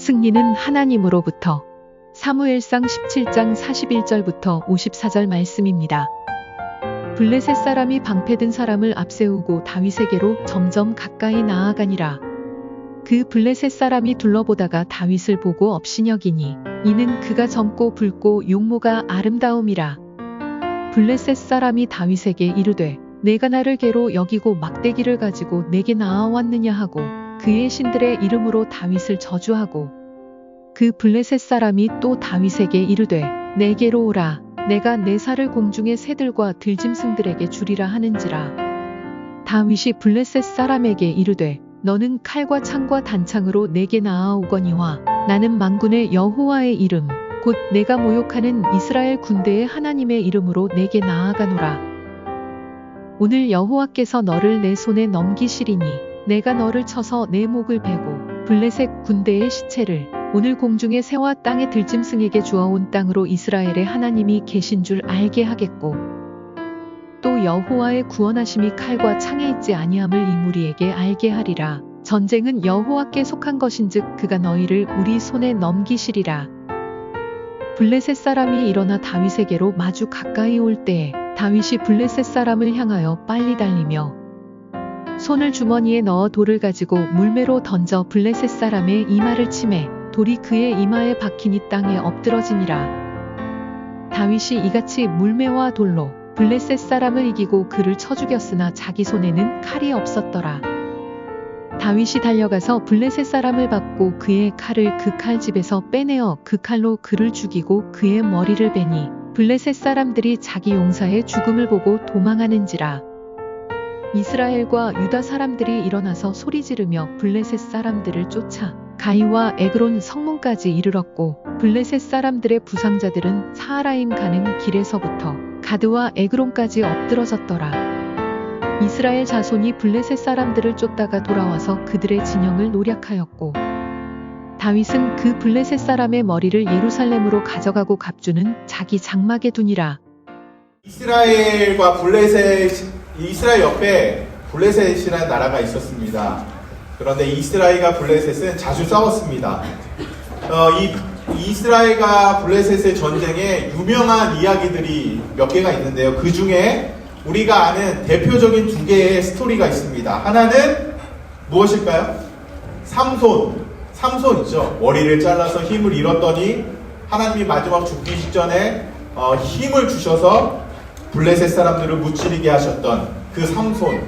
승리는 하나님으로부터. 사무엘상 17장 41절부터 54절 말씀입니다. 블레셋 사람이 방패든 사람을 앞세우고 다윗에게로 점점 가까이 나아가니라. 그 블레셋 사람이 둘러보다가 다윗을 보고 업신여기니 이는 그가 젊고 붉고 용모가 아름다움이라. 블레셋 사람이 다윗에게 이르되 내가 나를 개로 여기고 막대기를 가지고 내게 나아왔느냐 하고 그의 신들의 이름으로 다윗을 저주하고, 그 블레셋 사람이 또 다윗에게 이르되 내게로 오라. 내가 내 살을 공중의 새들과 들짐승들에게 주리라 하는지라. 다윗이 블레셋 사람에게 이르되 너는 칼과 창과 단창으로 내게 나아오거니와 나는 만군의 여호와의 이름 곧 내가 모욕하는 이스라엘 군대의 하나님의 이름으로 내게 나아가노라. 오늘 여호와께서 너를 내 손에 넘기시리니 내가 너를 쳐서 내 목을 베고 블레셋 군대의 시체를 오늘 공중의 새와 땅의 들짐승에게 주어온 땅으로 이스라엘의 하나님이 계신 줄 알게 하겠고, 또 여호와의 구원하심이 칼과 창에 있지 아니함을 이 무리에게 알게 하리라. 전쟁은 여호와께 속한 것인즉 그가 너희를 우리 손에 넘기시리라. 블레셋 사람이 일어나 다윗에게로 마주 가까이 올 때에 다윗이 블레셋 사람을 향하여 빨리 달리며 손을 주머니에 넣어 돌을 가지고 물매로 던져 블레셋 사람의 이마를 치매 돌이 그의 이마에 박히니 땅에 엎드러지니라. 다윗이 이같이 물매와 돌로 블레셋 사람을 이기고 그를 쳐 죽였으나 자기 손에는 칼이 없었더라. 다윗이 달려가서 블레셋 사람을 받고 그의 칼을 그 칼집에서 빼내어 그 칼로 그를 죽이고 그의 머리를 베니 블레셋 사람들이 자기 용사의 죽음을 보고 도망하는지라. 이스라엘과 유다 사람들이 일어나서 소리 지르며 블레셋 사람들을 쫓아 가이와 에그론 성문까지 이르렀고, 블레셋 사람들의 부상자들은 사하라임 가는 길에서부터 가드와 에그론까지 엎드러졌더라. 이스라엘 자손이 블레셋 사람들을 쫓다가 돌아와서 그들의 진영을 노략하였고, 다윗은 그 블레셋 사람의 머리를 예루살렘으로 가져가고 갑주는 자기 장막에 두니라. 이스라엘과 이스라엘 옆에 블레셋이라는 나라가 있었습니다. 그런데 이스라엘과 블레셋은 자주 싸웠습니다. 이스라엘과 블레셋의 전쟁에 유명한 이야기들이 몇 개가 있는데요. 그 중에 우리가 아는 대표적인 두 개의 스토리가 있습니다. 하나는 무엇일까요? 삼손이죠. 머리를 잘라서 힘을 잃었더니 하나님이 마지막 죽기 직전에 힘을 주셔서 블레셋 사람들을 무찌르게 하셨던 그 삼손.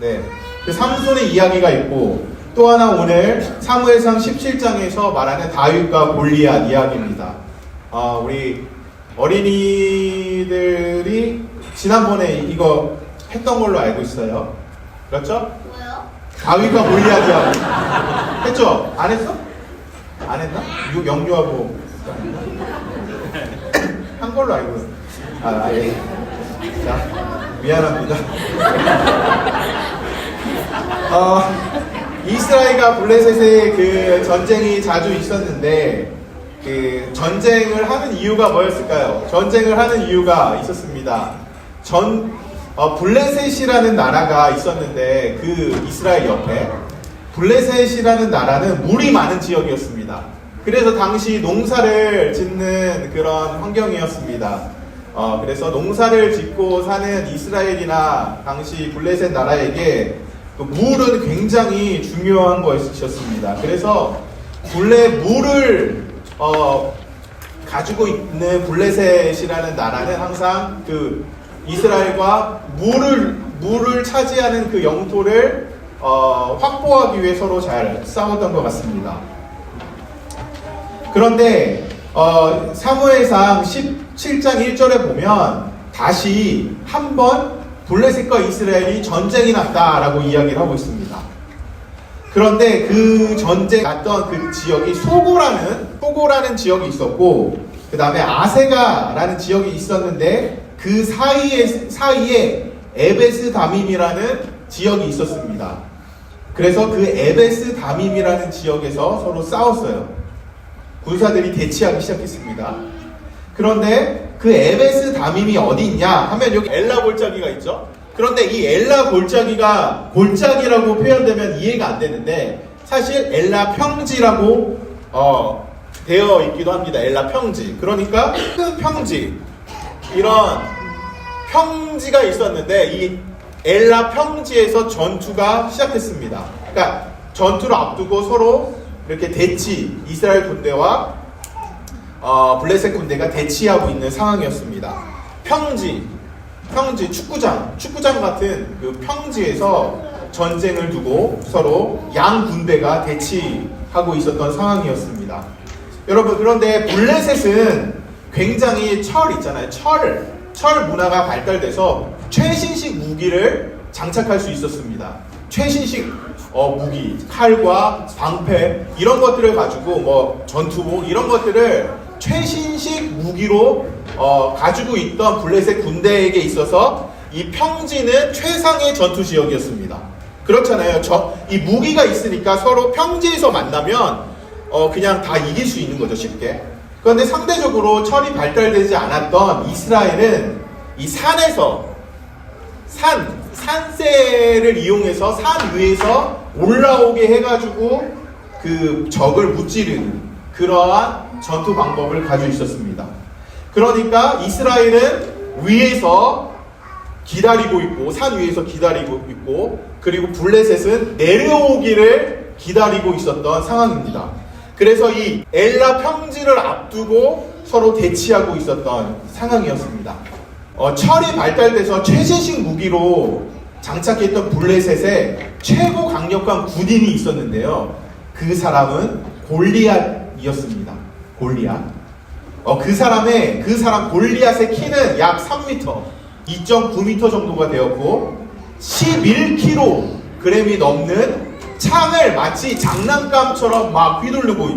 네, 그 삼손의 이야기가 있고, 또 하나 오늘 사무엘상 17장에서 말하는 다윗과 골리앗 이야기입니다. 우리 어린이들이 지난번에 이거 했던 걸로 알고 있어요. 그렇죠? 뭐요? 다윗과 골리앗 이야기 했죠? 안 했어? 안 했나? 영유하고 한 걸로 알고 있어요. 예. 자, 미안합니다. 이스라엘과 블레셋의 그 전쟁이 자주 있었는데, 그 전쟁을 하는 이유가 뭐였을까요? 전쟁을 하는 이유가 있었습니다. 블레셋이라는 나라가 있었는데, 그 이스라엘 옆에 블레셋이라는 나라는 물이 많은 지역이었습니다. 그래서 당시 농사를 짓는 그런 환경이었습니다. 그래서 농사를 짓고 사는 이스라엘이나 당시 블레셋 나라에게 물은 굉장히 중요한 것이었습니다. 그래서 물을 가지고 있는 블레셋이라는 나라는 항상 그 이스라엘과 물을 차지하는 그 영토를 확보하기 위해 서로 잘 싸웠던 것 같습니다. 그런데 사무엘상 17장 1절에 보면 다시 한번 블레셋과 이스라엘이 전쟁이 났다라고 이야기를 하고 있습니다. 그런데 그 전쟁 났던 그 지역이 소고라는 지역이 있었고, 그 다음에 아세가라는 지역이 있었는데 그 사이에 에베스 다밈이라는 지역이 있었습니다. 그래서 그 에베스 다밈이라는 지역에서 서로 싸웠어요. 군사들이 대치하기 시작했습니다. 그런데 그 에베스 다밈이 어디 있냐 하면 여기 엘라 골짜기가 있죠. 그런데 이 엘라 골짜기가 골짜기라고 표현되면 이해가 안 되는데, 사실 엘라 평지라고 되어 있기도 합니다. 엘라 평지. 그러니까 큰 평지, 이런 평지가 있었는데 이 엘라 평지에서 전투가 시작했습니다. 그러니까 전투를 앞두고 서로 이렇게 이스라엘 군대와 블레셋 군대가 대치하고 있는 상황이었습니다. 평지, 축구장 같은 그 평지에서 전쟁을 두고 서로 양 군대가 대치하고 있었던 상황이었습니다. 여러분, 그런데 블레셋은 굉장히 철 문화가 발달돼서 최신식 무기를 장착할 수 있었습니다. 최신식 무기, 칼과 방패 이런 것들을 가지고 전투복 이런 것들을 최신식 무기로 가지고 있던 블레셋 군대에게 있어서 이 평지는 최상의 전투 지역이었습니다. 그렇잖아요. 이 무기가 있으니까 서로 평지에서 만나면 그냥 다 이길 수 있는 거죠, 쉽게. 그런데 상대적으로 철이 발달되지 않았던 이스라엘은 이 산세를 이용해서 산 위에서 올라오게 해가지고 그 적을 무찌르는 그러한 전투 방법을 가지고 있었습니다. 그러니까 이스라엘은 위에서 기다리고 있고, 산 위에서 기다리고 있고, 그리고 블레셋은 내려오기를 기다리고 있었던 상황입니다. 그래서 이 엘라 평지를 앞두고 서로 대치하고 있었던 상황이었습니다. 철이 발달돼서 최신식 무기로 장착했던 블레셋에 최고 강력한 군인이 있었는데요. 그 사람은 골리앗이었습니다. 골리앗. 그 사람 골리앗의 키는 약 3m, 2.9m 정도가 되었고 11kg이 넘는 창을 마치 장난감처럼 막 휘두르고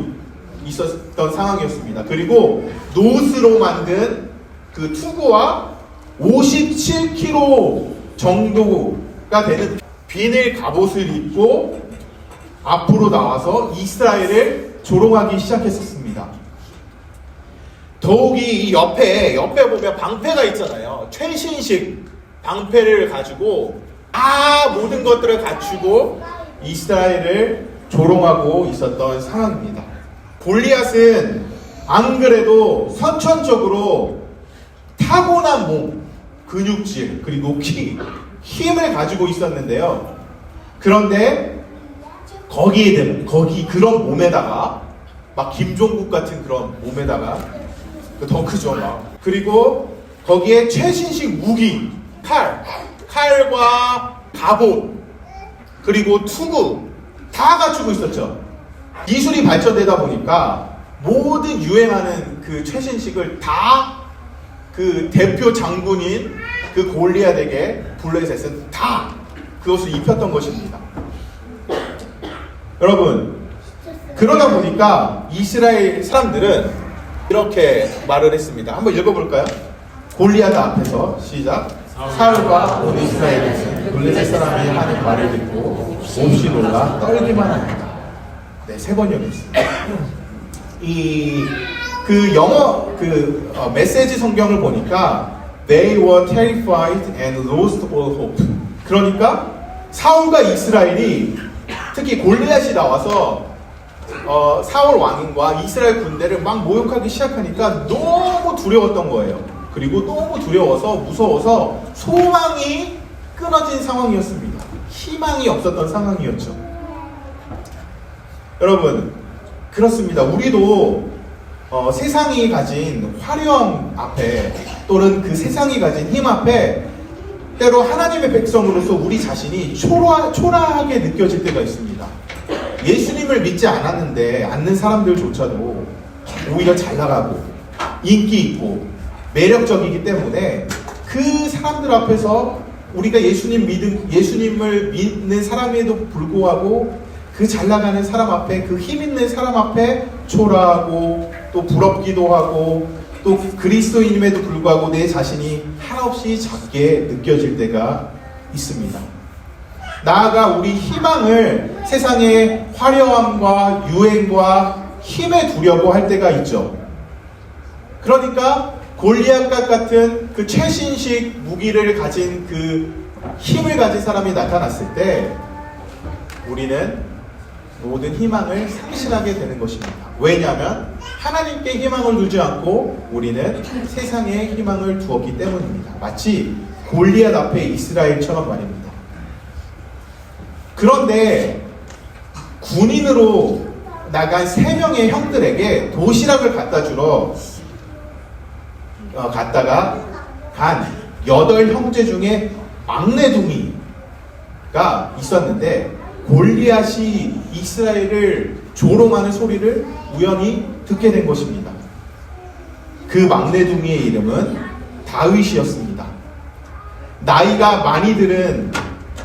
있었던 상황이었습니다. 그리고 노스로 만든 그 투구와 57kg 정도가 되는 비닐 갑옷을 입고 앞으로 나와서 이스라엘을 조롱하기 시작했었습니다. 더욱이 이 옆에 보면 방패가 있잖아요. 최신식 방패를 가지고 모든 것들을 갖추고 이스라엘을 조롱하고 있었던 상황입니다. 골리앗은 안 그래도 선천적으로 타고난 몸, 근육질, 그리고 힘을 가지고 있었는데요. 그런데 그런 몸에다가 막 김종국 같은 그런 몸에다가 더 크죠. 그리고 거기에 최신식 무기, 칼과 갑옷, 그리고 투구 다 갖추고 있었죠. 기술이 발전되다 보니까 모든 유행하는 그 최신식을 다 그 대표 장군인 그 골리앗에게 블레셋은 다 그것을 입혔던 것입니다. 여러분, 그러다 보니까 이스라엘 사람들은 이렇게 말을 했습니다. 한번 읽어볼까요? 골리앗 앞에서 시작. 사울과 온 이스라엘은 블레셋 사람이 하는 말을 듣고 몹시 놀라 떨기만 합니다. 네, 3번 읽었습니다. 메시지 성경을 보니까 They were terrified and lost all hope. 그러니까 사울과 이스라엘이, 특히 골리앗이 나와서 사울 왕인과 이스라엘 군대를 막 모욕하기 시작하니까 너무 두려웠던 거예요. 그리고 너무 두려워서 무서워서 소망이 끊어진 상황이었습니다. 희망이 없었던 상황이었죠. 여러분, 그렇습니다. 우리도 세상이 가진 화려함 앞에, 또는 그 세상이 가진 힘 앞에 때로 하나님의 백성으로서 우리 자신이 초라하게 느껴질 때가 있습니다. 예수님을 믿지 않는 사람들조차도 오히려 잘 나가고 인기 있고 매력적이기 때문에 그 사람들 앞에서 우리가 예수님을 믿는 사람에도 불구하고 그 잘 나가는 사람 앞에, 그 힘 있는 사람 앞에 초라하고 또 부럽기도 하고 또 그리스도인임에도 불구하고 내 자신이 한없이 작게 느껴질 때가 있습니다. 나아가 우리 희망을 세상의 화려함과 유행과 힘에 두려고 할 때가 있죠. 그러니까 골리앗과 같은 그 최신식 무기를 가진 그 힘을 가진 사람이 나타났을 때 우리는 모든 희망을 상실하게 되는 것입니다. 왜냐하면 하나님께 희망을 두지 않고 우리는 세상에 희망을 두었기 때문입니다. 마치 골리앗 앞에 이스라엘처럼 말입니다. 그런데 군인으로 나간 3명의 형들에게 도시락을 갖다 주러 갔다가 간 8형제 중에 막내둥이가 있었는데 골리앗이 이스라엘을 조롱하는 소리를 우연히 듣게 된 것입니다. 그 막내둥이의 이름은 다윗이었습니다. 나이가 많이 들은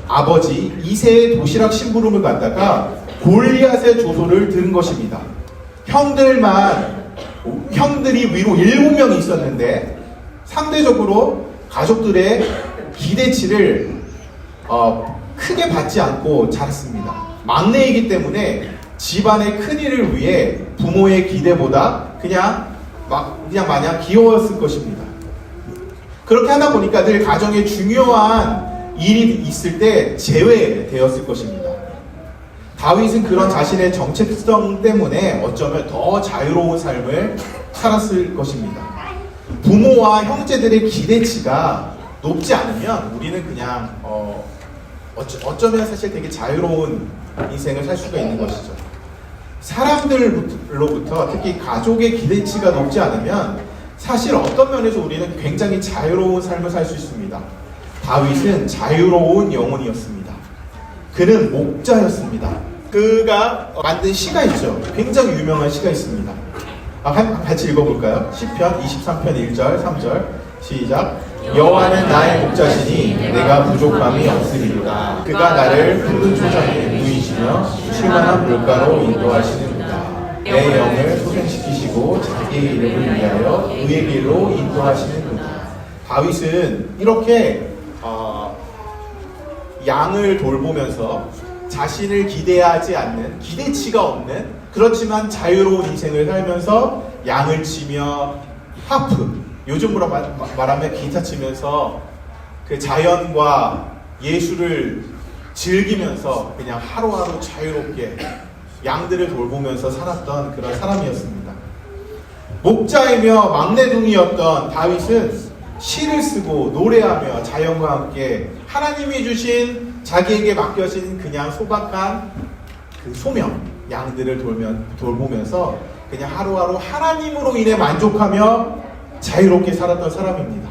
아버지 이새의 도시락 심부름을 갖다가 골리앗의 조소를 들은 것입니다. 형들이 위로 7명이 있었는데 상대적으로 가족들의 기대치를 크게 받지 않고 자랐습니다. 막내이기 때문에 집안의 큰일을 위해 부모의 기대보다 그냥 마냥 귀여웠을 것입니다. 그렇게 하다 보니까 늘 가정에 중요한 일이 있을 때 제외되었을 것입니다. 다윗은 그런 자신의 정체성 때문에 어쩌면 더 자유로운 삶을 살았을 것입니다. 부모와 형제들의 기대치가 높지 않으면 우리는 그냥 어쩌면 사실 되게 자유로운 인생을 살 수가 있는 것이죠. 사람들로부터 특히 가족의 기대치가 높지 않으면 사실 어떤 면에서 우리는 굉장히 자유로운 삶을 살 수 있습니다. 다윗은 자유로운 영혼이었습니다. 그는 목자였습니다. 그가 만든 시가 있죠. 굉장히 유명한 시가 있습니다. 같이 읽어볼까요? 시편 23편 1절 3절 시작. 여호와는 나의 목자시니 내가 부족함이 없으리로다. 그가 나를 푸른 초장에 누이시며 쉴만한 물가로 인도하시는도다. 내 영을 소생시키시고 자기의 이름을 위하여 의의 길로 인도하시는도다. 다윗은 이렇게 양을 돌보면서 자신을 기대하지 않는, 기대치가 없는, 그렇지만 자유로운 인생을 살면서 양을 치며 하프, 요즘으로 말하면 기타 치면서 그 자연과 예술을 즐기면서 그냥 하루하루 자유롭게 양들을 돌보면서 살았던 그런 사람이었습니다. 목자이며 막내둥이였던 다윗은 시를 쓰고 노래하며 자연과 함께 하나님이 주신 자기에게 맡겨진 그냥 소박한 그 소명, 양들을 돌보면서 그냥 하루하루 하나님으로 인해 만족하며 자유롭게 살았던 사람입니다.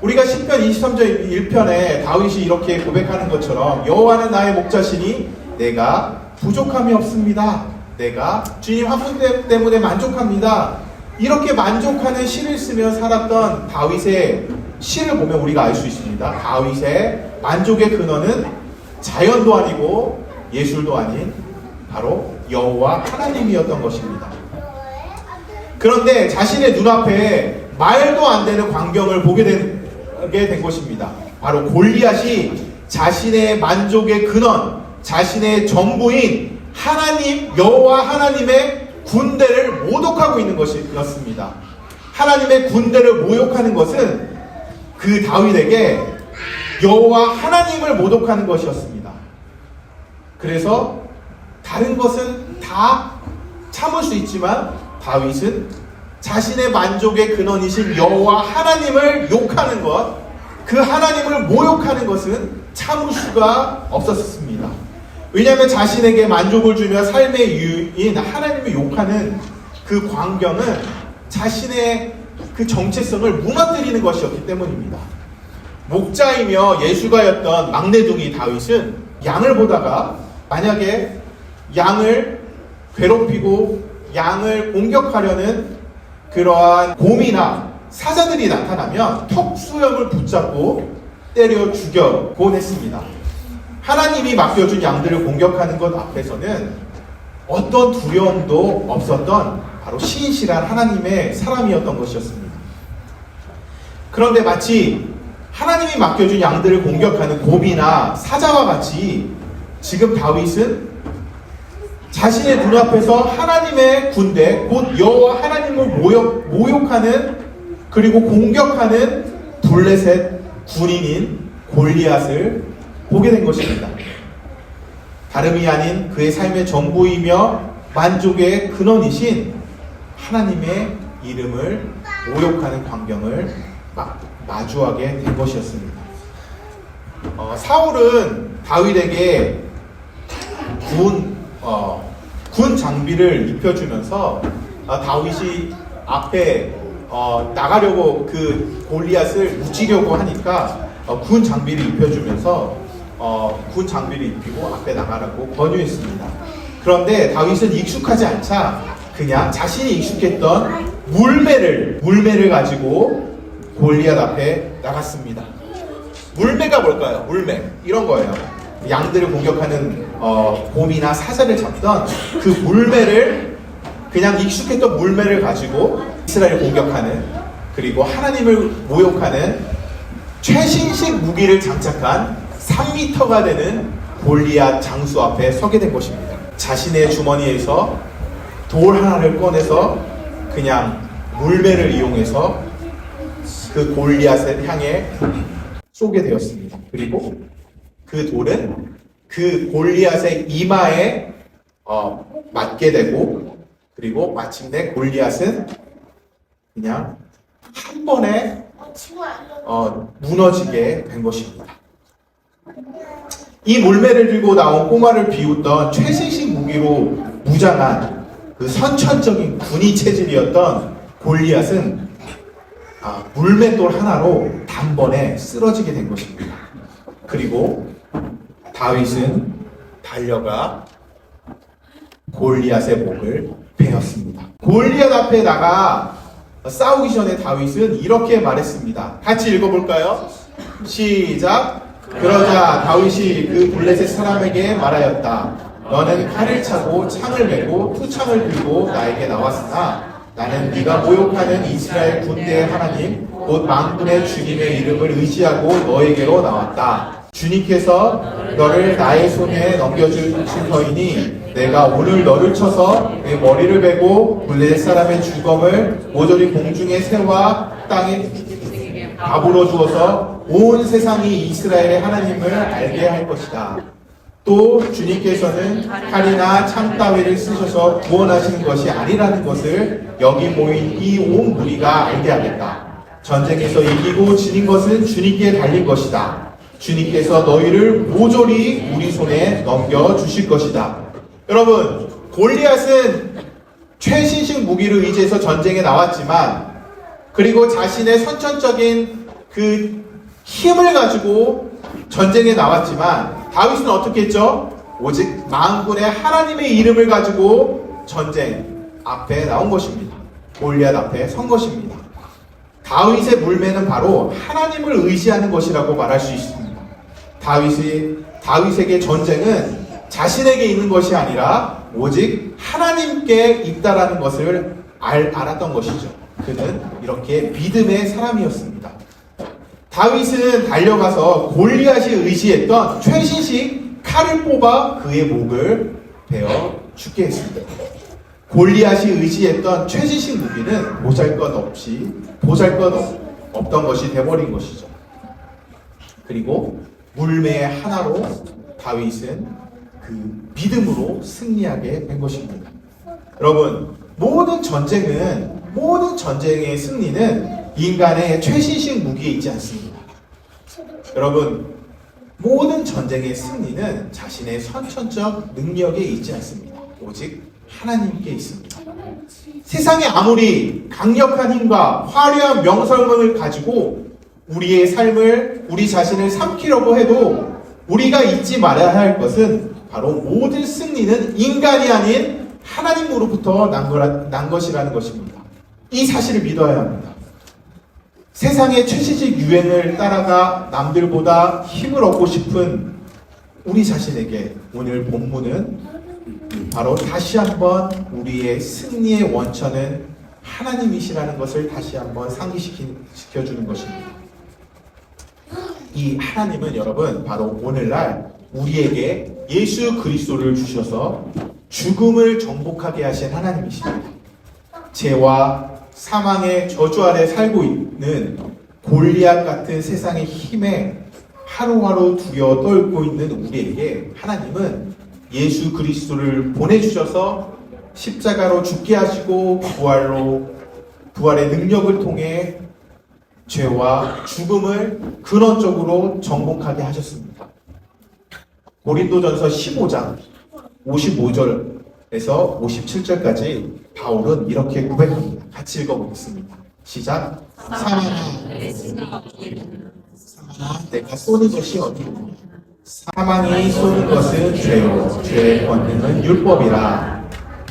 우리가 시편 23절 1편에 다윗이 이렇게 고백하는 것처럼 여호와는 나의 목자시니 내가 부족함이 없습니다. 내가 주님 한 분 때문에 만족합니다. 이렇게 만족하는 시를 쓰며 살았던 다윗의 시를 보면 우리가 알 수 있습니다. 다윗의 만족의 근원은 자연도 아니고 예술도 아닌 바로 여호와 하나님이었던 것입니다. 그런데 자신의 눈앞에 말도 안 되는 광경을 보게 된 것입니다. 바로 골리앗이 자신의 만족의 근원, 자신의 전부인 하나님, 여호와 하나님의 군대를 모독하고 있는 것이었습니다. 하나님의 군대를 모욕하는 것은 그 다윗에게 여호와 하나님을 모독하는 것이었습니다. 그래서 다른 것은 다 참을 수 있지만 다윗은 자신의 만족의 근원이신 여호와 하나님을 욕하는 것, 그 하나님을 모욕하는 것은 참을 수가 없었습니다. 왜냐하면 자신에게 만족을 주며 삶의 이유인 하나님을 욕하는 그 광경은 자신의 그 정체성을 무너뜨리는 것이었기 때문입니다. 목자이며 예술가였던 막내둥이 다윗은 양을 보다가 만약에 양을 괴롭히고 양을 공격하려는 그러한 곰이나 사자들이 나타나면 턱수염을 붙잡고 때려 죽여곤 했습니다. 하나님이 맡겨준 양들을 공격하는 것 앞에서는 어떤 두려움도 없었던 바로 신실한 하나님의 사람이었던 것이었습니다. 그런데 마치 하나님이 맡겨준 양들을 공격하는 곰이나 사자와 같이 지금 다윗은 자신의 눈앞에서 하나님의 군대, 곧 여호와 하나님을 모욕하는 그리고 공격하는 블레셋 군인인 골리앗을 보게 된 것입니다. 다름이 아닌 그의 삶의 전부이며 만족의 근원이신 하나님의 이름을 모욕하는 광경을 마주하게 된 것이었습니다. 사울은 다윗에게 군 장비를 입혀주면서 다윗이 앞에 나가려고 그 골리앗을 무찌려고 하니까 군 장비를 입혀주면서 군 장비를 입히고 앞에 나가라고 권유했습니다. 그런데 다윗은 익숙하지 않자 그냥 자신이 익숙했던 물매를 가지고 골리앗 앞에 나갔습니다. 물매가 뭘까요? 물매 이런 거예요. 양들을 공격하는 곰이나 사자를 잡던 그 물매를, 그냥 익숙했던 물매를 가지고 이스라엘을 공격하는, 그리고 하나님을 모욕하는 최신식 무기를 장착한 3m가 되는 골리앗 장수 앞에 서게 된 것입니다. 자신의 주머니에서 돌 하나를 꺼내서 그냥 물매를 이용해서 그 골리앗을 향해 쏘게 되었습니다. 그리고 그 돌은 그 골리앗의 이마에 맞게 되고, 그리고 마침내 골리앗은 그냥 한 번에 무너지게 된 것입니다. 이 물매를 들고 나온 꼬마를 비웃던 최신식 무기로 무장한 그 선천적인 군이 체질이었던 골리앗은 물맷돌 하나로 단번에 쓰러지게 된 것입니다. 그리고 다윗은 달려가 골리앗의 목을 베었습니다. 골리앗 앞에 나가 싸우기 전에 다윗은 이렇게 말했습니다. 같이 읽어볼까요? 시작! 그러자 다윗이 그 블레셋 사람에게 말하였다. 너는 칼을 차고 창을 메고 투창을 들고 나에게 나왔으나 나는 네가 모욕하는 이스라엘 군대의 하나님 곧 만군의 주님의 이름을 의지하고 너에게로 나왔다. 주님께서 너를 나의 손에 넘겨주실 터이니 내가 오늘 너를 쳐서 내 머리를 베고 블레셋 사람의 주검을 모조리 공중의 새와 땅에 밥으로 주어서 온 세상이 이스라엘의 하나님을 알게 할 것이다. 또 주님께서는 칼이나 창 따위를 쓰셔서 구원하시는 것이 아니라는 것을 여기 모인 이 온 무리가 알게 하겠다. 전쟁에서 이기고 지닌 것은 주님께 달린 것이다. 주님께서 너희를 모조리 우리 손에 넘겨주실 것이다. 여러분, 골리앗은 최신식 무기를 의지해서 전쟁에 나왔지만, 그리고 자신의 선천적인 그 힘을 가지고 전쟁에 나왔지만, 다윗은 어떻게 했죠? 오직 만군의 하나님의 이름을 가지고 전쟁 앞에 나온 것입니다. 골리앗 앞에 선 것입니다. 다윗의 물매는 바로 하나님을 의지하는 것이라고 말할 수 있습니다. 다윗에게 전쟁은 자신에게 있는 것이 아니라 오직 하나님께 있다라는 것을 알았던 것이죠. 그는 이렇게 믿음의 사람이었습니다. 다윗은 달려가서 골리앗이 의지했던 최신식 칼을 뽑아 그의 목을 베어 죽게 했습니다. 골리앗이 의지했던 최신식 무기는 보잘것없던 것이 되어버린 것이죠. 그리고 물매 하나로 다윗은 그 믿음으로 승리하게 된 것입니다. 여러분, 모든 전쟁의 승리는 인간의 최신식 무기에 있지 않습니다. 여러분, 모든 전쟁의 승리는 자신의 선천적 능력에 있지 않습니다. 오직 하나님께 있습니다. 세상에 아무리 강력한 힘과 화려한 명성을 가지고 우리의 삶을, 우리 자신을 삼키려고 해도 우리가 잊지 말아야 할 것은 바로 모든 승리는 인간이 아닌 하나님으로부터 난 것이라는 것입니다. 이 사실을 믿어야 합니다. 세상의 최신식 유행을 따라가 남들보다 힘을 얻고 싶은 우리 자신에게 오늘 본문은 바로 다시 한번 우리의 승리의 원천은 하나님이시라는 것을 다시 한번 상기시켜주는 것입니다. 이 하나님은 여러분 바로 오늘날 우리에게 예수 그리스도를 주셔서 죽음을 정복하게 하신 하나님이십니다. 죄와 사망의 저주 아래 살고 있는 골리앗 같은 세상의 힘에 하루하루 두려워 떨고 있는 우리에게 하나님은 예수 그리스도를 보내주셔서 십자가로 죽게 하시고 부활의 능력을 통해 죄와 죽음을 근원적으로 정복하게 하셨습니다. 고린도전서 15장 55절에서 57절까지 바울은 이렇게 고백합니다. 같이 읽어보겠습니다. 시작. 사랑아, 내가 쏘는 것이 어디냐? 사망이 쏘는 것은 죄요, 죄의 권능은 율법이라.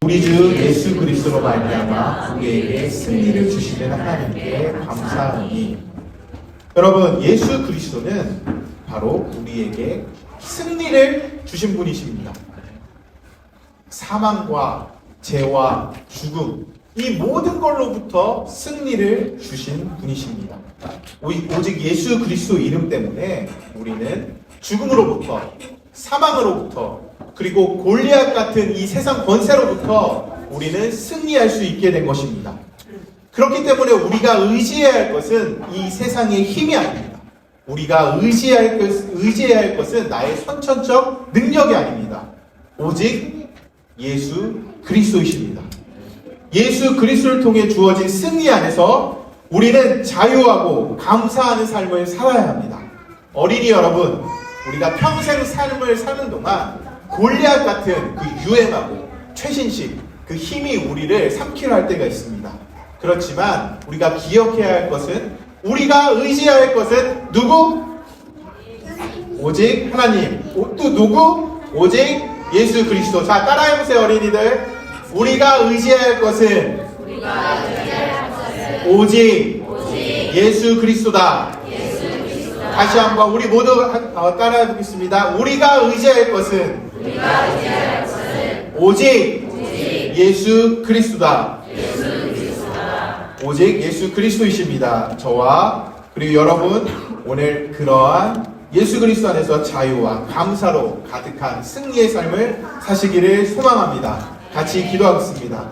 우리 주 예수 그리스도로 말미암아 우리에게 승리를 주시는 하나님께 감사하니. 여러분, 예수 그리스도는 바로 우리에게 승리를 주신 분이십니다. 사망과 죄와 죽음, 이 모든 걸로부터 승리를 주신 분이십니다. 오직 예수 그리스도 이름 때문에 우리는 죽음으로부터, 사망으로부터, 그리고 골리앗 같은 이 세상 권세로부터 우리는 승리할 수 있게 된 것입니다. 그렇기 때문에 우리가 의지해야 할 것은 이 세상의 힘이 아닙니다. 우리가 의지해야 할 것은 나의 선천적 능력이 아닙니다. 오직 예수 그리스도이십니다. 예수 그리스도를 통해 주어진 승리 안에서 우리는 자유하고 감사하는 삶을 살아야 합니다. 어린이 여러분, 우리가 평생 삶을 사는 동안 골리앗 같은 그 유행하고 최신식 그 힘이 우리를 삼키려 할 때가 있습니다. 그렇지만 우리가 기억해야 할 것은, 우리가 의지해야 할 것은 누구? 오직 하나님. 또 누구? 오직 예수 그리스도. 자, 따라해보세요, 어린이들. 우리가 의지해야 할 것은 오직 예수 그리스도다. 다시 한번 우리 모두 따라해 보겠습니다. 우리가 의지할 것은 오직 예수 그리스도다. 오직 예수 그리스도이십니다. 저와 그리고 여러분, 오늘 그러한 예수 그리스도 안에서 자유와 감사로 가득한 승리의 삶을 사시기를 소망합니다. 같이 기도하겠습니다.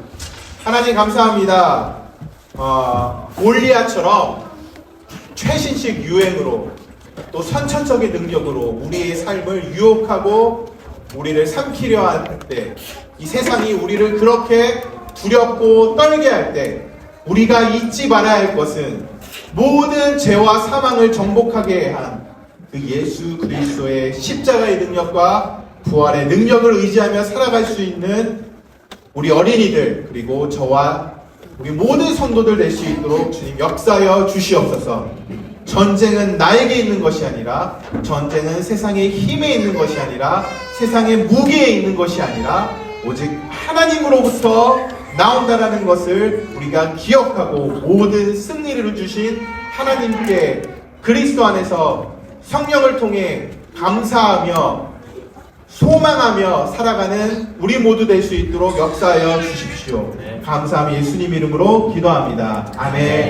하나님 감사합니다. 골리앗처럼 최신식 유행으로 또 선천적인 능력으로 우리의 삶을 유혹하고 우리를 삼키려 할 때, 이 세상이 우리를 그렇게 두렵고 떨게 할 때, 우리가 잊지 말아야 할 것은 모든 죄와 사망을 정복하게 한 그 예수 그리스도의 십자가의 능력과 부활의 능력을 의지하며 살아갈 수 있는 우리 어린이들, 그리고 저와 우리 모든 성도들 될 수 있도록 주님 역사하여 주시옵소서. 전쟁은 나에게 있는 것이 아니라, 전쟁은 세상의 힘에 있는 것이 아니라, 세상의 무기에 있는 것이 아니라 오직 하나님으로부터 나온다라는 것을 우리가 기억하고 모든 승리를 주신 하나님께 그리스도 안에서 성령을 통해 감사하며 소망하며 살아가는 우리 모두 될 수 있도록 역사하여 주십시오. 감사하며 예수님 이름으로 기도합니다. 아멘.